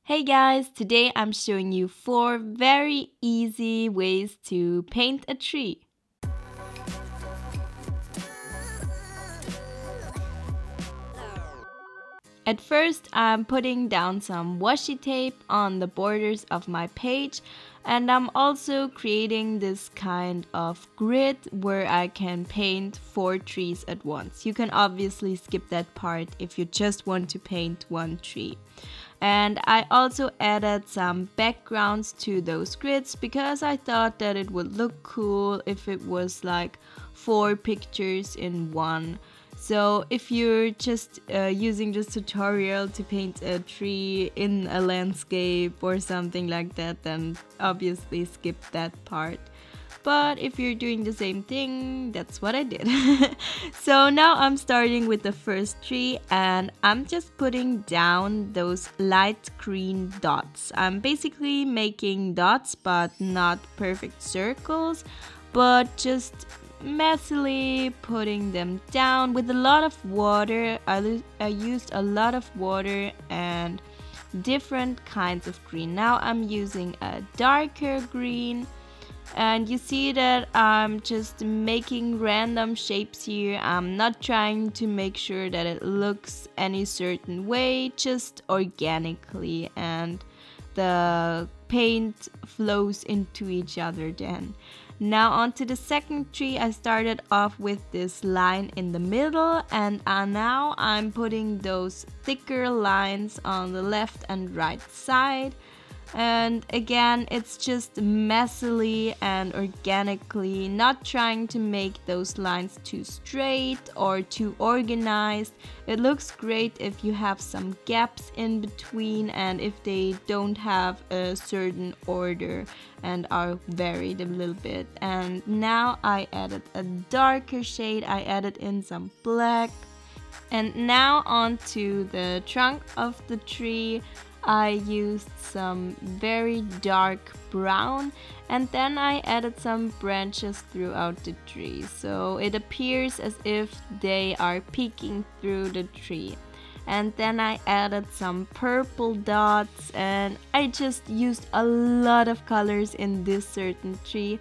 Hey guys, today I'm showing you 4 very easy ways to paint a tree. At first, I'm putting down some washi tape on the borders of my page, and I'm also creating this kind of grid where I can paint 4 trees at once. You can obviously skip that part if you just want to paint one tree. And I also added some backgrounds to those grids because I thought that it would look cool if it was like 4 pictures in one. So if you're just using this tutorial to paint a tree in a landscape or something like that, then obviously skip that part. But if you're doing the same thing, that's what I did. So now I'm starting with the first tree and I'm just putting down those light green dots. I'm basically making dots but not perfect circles, but just messily putting them down with a lot of water. I used a lot of water and different kinds of green. Now I'm using a darker green. And you see that I'm just making random shapes here. I'm not trying to make sure that it looks any certain way, just organically, and the paint flows into each other then. Now onto the second tree. I started off with this line in the middle, and now I'm putting those thicker lines on the left and right side. And again, it's just messily and organically, not trying to make those lines too straight or too organized. It looks great if you have some gaps in between and if they don't have a certain order and are varied a little bit. And now I added a darker shade. I added in some black. And now onto the trunk of the tree. I used some very dark brown and then I added some branches throughout the tree, so it appears as if they are peeking through the tree. And then I added some purple dots and I just used a lot of colors in this certain tree.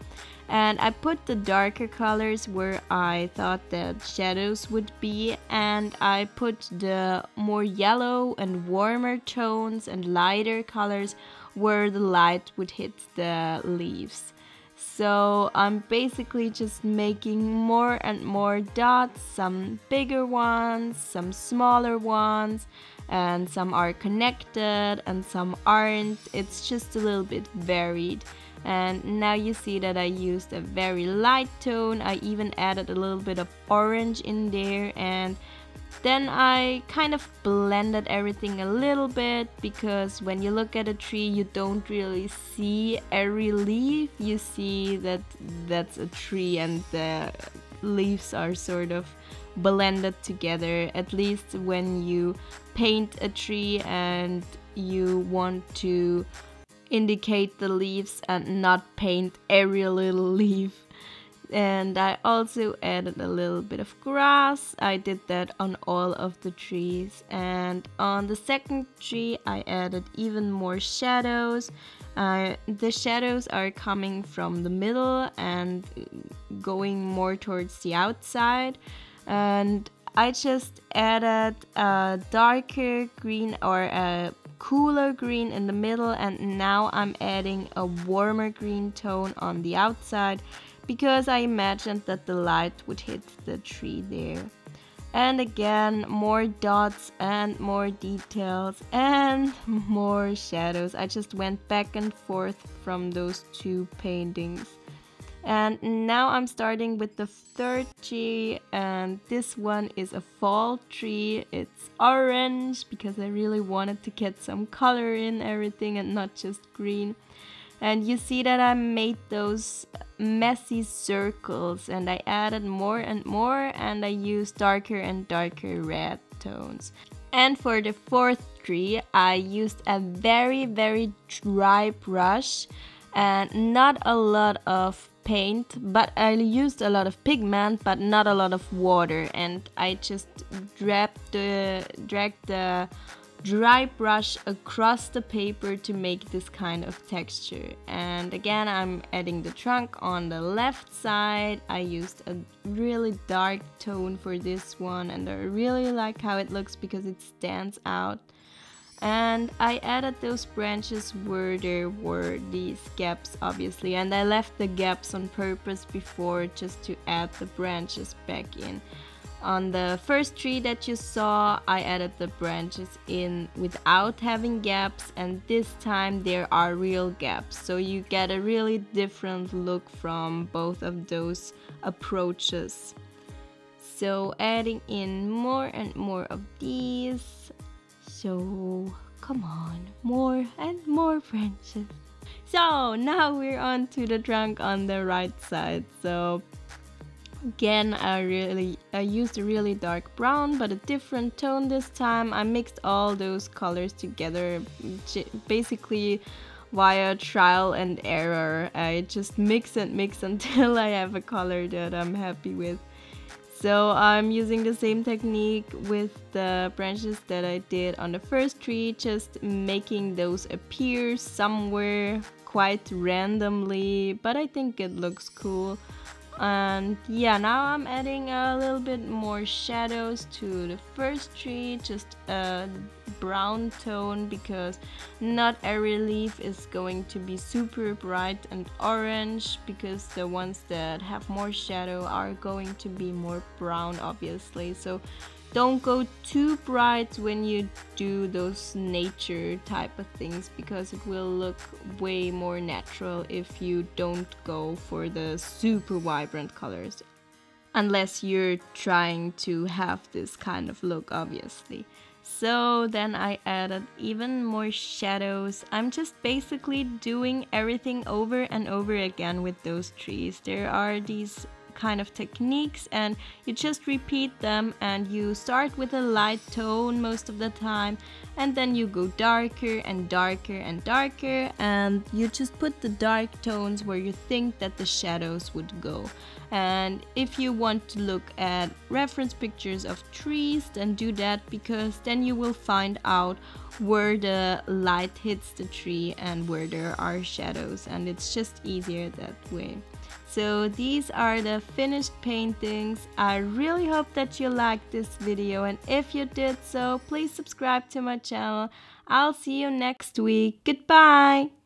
And I put the darker colors where I thought the shadows would be, and I put the more yellow and warmer tones and lighter colors where the light would hit the leaves. So I'm basically just making more and more dots, some bigger ones, some smaller ones, and some are connected and some aren't. It's just a little bit varied. And now you see that I used a very light tone. I even added a little bit of orange in there, and then I kind of blended everything a little bit, because when you look at a tree you don't really see every leaf. You see that that's a tree and the leaves are sort of blended together, at least when you paint a tree and you want to indicate the leaves and not paint every little leaf. And I also added a little bit of grass. I did that on all of the trees. And on the second tree I added even more shadows. The shadows are coming from the middle and going more towards the outside. And I just added a darker green or a cooler green in the middle, and now I'm adding a warmer green tone on the outside because I imagined that the light would hit the tree there. And again, more dots and more details and more shadows. I just went back and forth from those two paintings. And now I'm starting with the third tree, and this one is a fall tree. It's orange because I really wanted to get some color in everything and not just green. And you see that I made those messy circles, and I added more and more, and I used darker and darker red tones. And for the fourth tree I used a very dry brush and not a lot of paint, but I used a lot of pigment but not a lot of water, and I just dragged the dry brush across the paper to make this kind of texture. And again, I'm adding the trunk on the left side. I used a really dark tone for this one, and I really like how it looks because it stands out. And I added those branches where there were these gaps, obviously, and I left the gaps on purpose before just to add the branches back in. On the first tree that you saw, I added the branches in without having gaps, and this time there are real gaps, so you get a really different look from both of those approaches. So adding in more and more of these. So come on, more and more branches. So now we're on to the trunk on the right side. So again, I used a really dark brown, but a different tone this time. I mixed all those colors together, basically via trial and error. I just mix and mix until I have a color that I'm happy with. So I'm using the same technique with the branches that I did on the first tree, just making those appear somewhere quite randomly, but I think it looks cool. And yeah, now I'm adding a little bit more shadows to the first tree, just a brown tone, because not every leaf is going to be super bright and orange, because the ones that have more shadow are going to be more brown, obviously. So don't go too bright when you do those nature type of things, because it will look way more natural if you don't go for the super vibrant colors. Unless you're trying to have this kind of look, obviously. So then I added even more shadows. I'm just basically doing everything over and over again with those trees. There are these kind of techniques and you just repeat them, and you start with a light tone most of the time, and then you go darker and darker and darker, and you just put the dark tones where you think that the shadows would go. And if you want to look at reference pictures of trees, then do that, because then you will find out where the light hits the tree and where there are shadows, and it's just easier that way. So these are the finished paintings. I really hope that you liked this video, and if you did so, please subscribe to my channel. I'll see you next week. Goodbye!